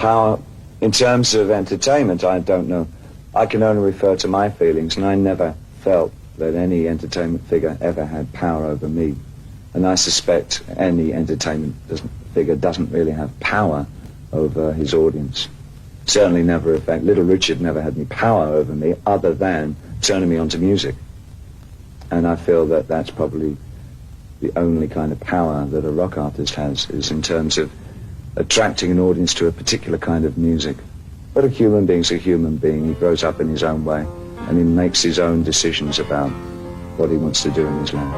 Power, in terms of entertainment, I don't know. I can only refer to my feelings, and I never felt that any entertainment figure ever had power over me. And I suspect any entertainment figure doesn't really have power over his audience. Certainly never, in fact, Little Richard never had any power over me other than turning me onto music. And I feel that that's probably the only kind of power that a rock artist has, is in terms of attracting an audience to a particular kind of music. But a human being's a human being. He grows up in his own way, and he makes his own decisions about what he wants to do in his life.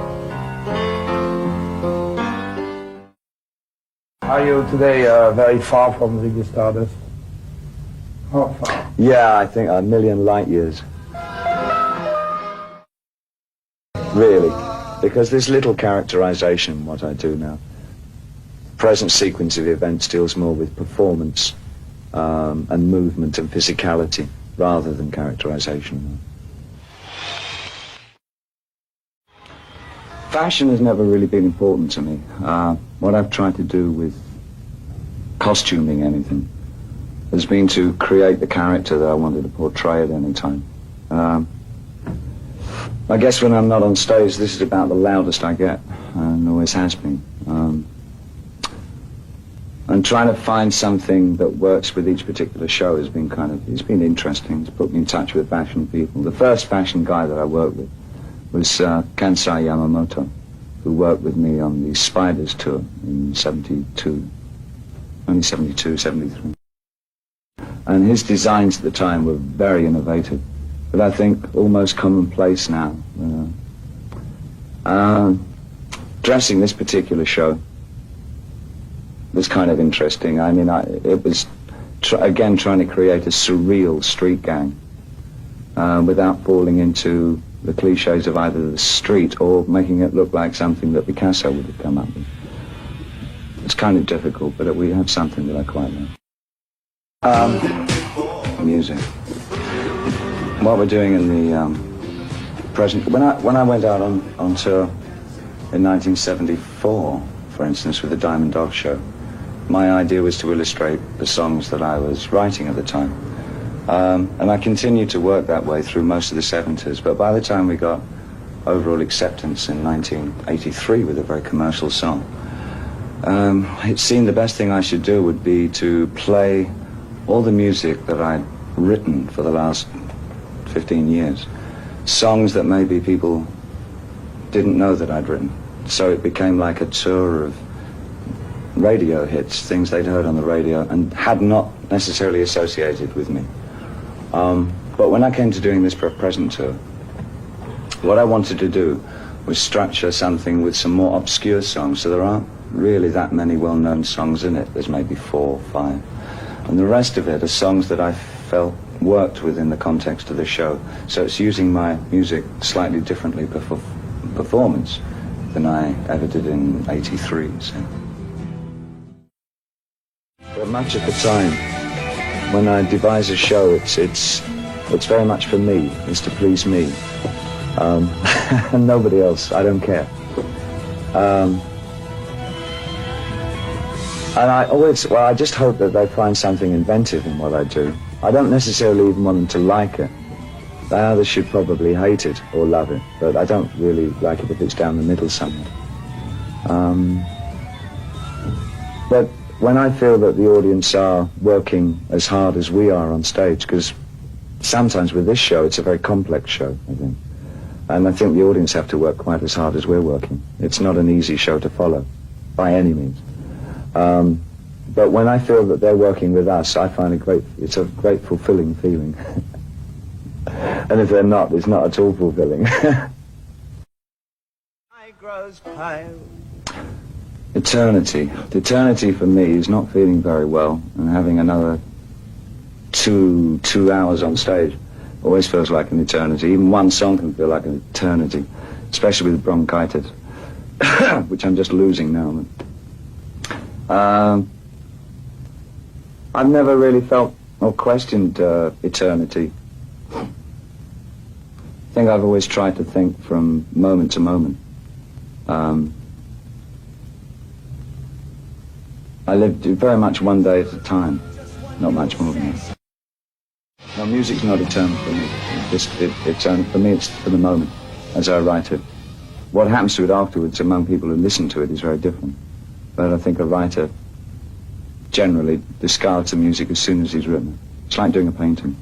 Are you today very far from Ziggy Stardust? How far? Yeah, I think 1,000,000 light years. Really. Because there's little characterization in what I do now. Present sequence of events deals more with performance and movement and physicality rather than characterization. Fashion has never really been important to me. What I've tried to do with costuming anything has been to create the character that I wanted to portray at any time. I guess when I'm not on stage, this is about the loudest I get, and always has been. And trying to find something that works with each particular show has been it's been interesting. It's put me in touch with fashion people. The first fashion guy that I worked with was Kansai Yamamoto, who worked with me on the Spiders tour in 72, 73. And his designs at the time were very innovative, but I think almost commonplace now. Dressing this particular show was kind of interesting. I mean, it was, again, trying to create a surreal street gang without falling into the cliches of either the street or making it look like something that Picasso would have come up with. It's kind of difficult, but we have something that I quite like. Music. What we're doing in the present... When I went out on tour in 1974, for instance, with the Diamond Dog Show, my idea was to illustrate the songs that I was writing at the time. And I continued to work that way through most of the 70s, but by the time we got overall acceptance in 1983 with a very commercial song, it seemed the best thing I should do would be to play all the music that I'd written for the last 15 years. Songs that maybe people didn't know that I'd written. So it became like a tour of radio hits, things they'd heard on the radio and had not necessarily associated with me. But when I came to doing this present tour, what I wanted to do was structure something with some more obscure songs, so there aren't really that many well-known songs in it. There's maybe 4 or 5. And the rest of it are songs that I felt worked within the context of the show. So it's using my music slightly differently for performance than I ever did in 83. So. But much of the time, when I devise a show, it's very much for me. It's to please me, and nobody else. I don't care. And I just hope that they find something inventive in what I do. I don't necessarily even want them to like it. They either should probably hate it or love it, but I don't really like it if it's down the middle somewhere. But when I feel that the audience are working as hard as we are on stage, because sometimes with this show, it's a very complex show, I think. And I think the audience have to work quite as hard as we're working. It's not an easy show to follow, by any means. But when I feel that they're working with us, I find it's a great fulfilling feeling. And if they're not, it's not at all fulfilling. Eternity. Eternity for me is not feeling very well and having another two hours on stage always feels like an eternity. Even one song can feel like an eternity, especially with bronchitis, which I'm just losing now. I've never really felt or questioned eternity. I think I've always tried to think from moment to moment. I lived very much one day at a time. Not much more than that. No, music's not eternal for me. It's only, for me, it's for the moment, as I write it. What happens to it afterwards among people who listen to it is very different. But I think a writer generally discards the music as soon as he's written it. It's like doing a painting.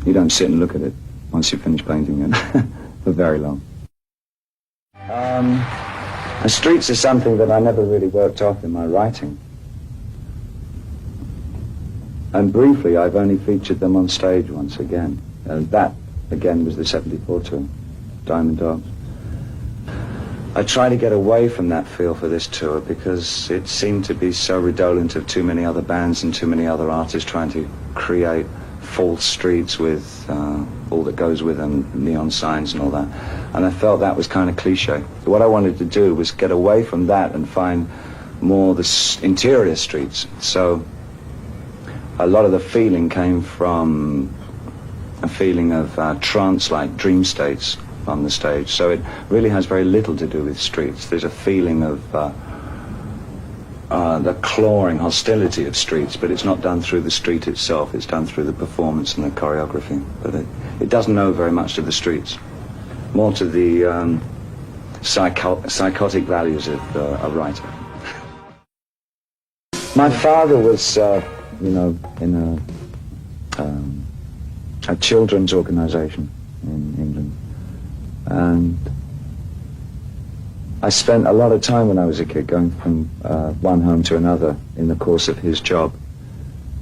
You don't sit and look at it once you finish painting it for very long. The streets are something that I never really worked off in my writing. And briefly, I've only featured them on stage once again. That, again, was the 74 tour, Diamond Dogs. I try to get away from that feel for this tour because it seemed to be so redolent of too many other bands and too many other artists trying to create false streets with all that goes with them, neon signs and all that. And I felt that was kind of cliche. What I wanted to do was get away from that and find more the interior streets. So a lot of the feeling came from a feeling of trance-like dream states on the stage. So it really has very little to do with streets. There's a feeling of the clawing hostility of streets, but it's not done through the street itself. It's done through the performance and the choreography. But it doesn't know very much to the streets. More to the psychotic values of a writer. My father was, in a children's organisation in England. And I spent a lot of time when I was a kid going from one home to another in the course of his job.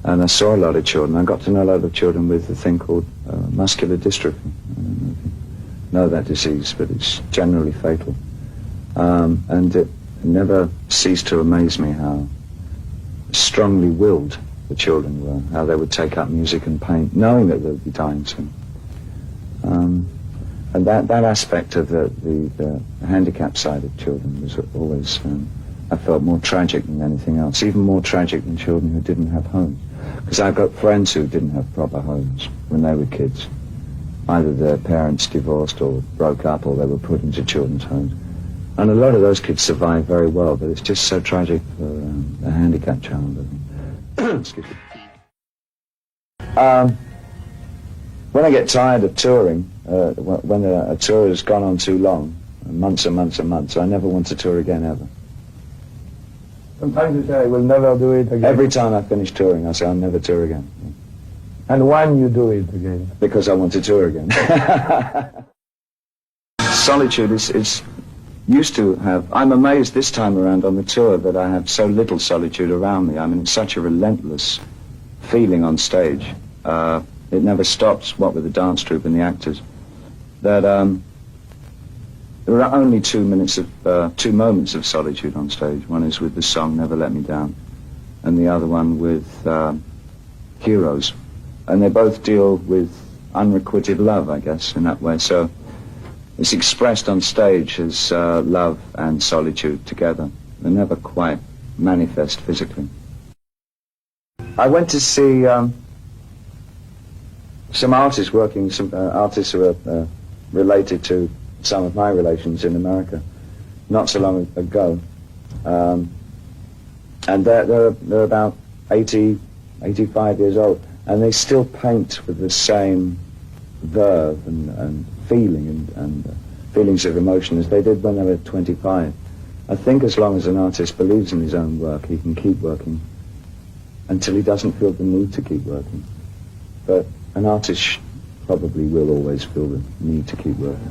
And I saw a lot of children. I got to know a lot of children with a thing called muscular dystrophy. I don't know if you know that disease, but it's generally fatal. And it never ceased to amaze me how strongly willed the children were, how they would take up music and paint, knowing that they would be dying soon. And that aspect of the handicap side of children was always, I felt, more tragic than anything else, even more tragic than children who didn't have homes. Because I've got friends who didn't have proper homes when they were kids. Either their parents divorced or broke up, or they were put into children's homes. And a lot of those kids survived very well, but it's just so tragic for a handicapped child, I think. Excuse me. When I get tired of touring, when a tour has gone on too long, months and months and months, I never want to tour again, ever. Sometimes you say, I will never do it again. Every time I finish touring, I say, I'll never tour again. And when you do it again? Because I want to tour again. Solitude is used to have... I'm amazed this time around on the tour that I have so little solitude around me. I mean, it's such a relentless feeling on stage. It never stops, what with the dance troupe and the actors, that there are only 2 moments of solitude on stage. One is with the song Never Let Me Down, and the other one with Heroes. And they both deal with unrequited love, I guess, in that way. So it's expressed on stage as love and solitude together. They never quite manifest physically. I went to see some artists artists who are related to some of my relations in America not so long ago. And they're about 80, 85 years old, and they still paint with the same verve and feeling and feelings of emotion as they did when they were 25. I think as long as an artist believes in his own work, he can keep working until he doesn't feel the need to keep working. But an artist probably will always feel the need to keep working.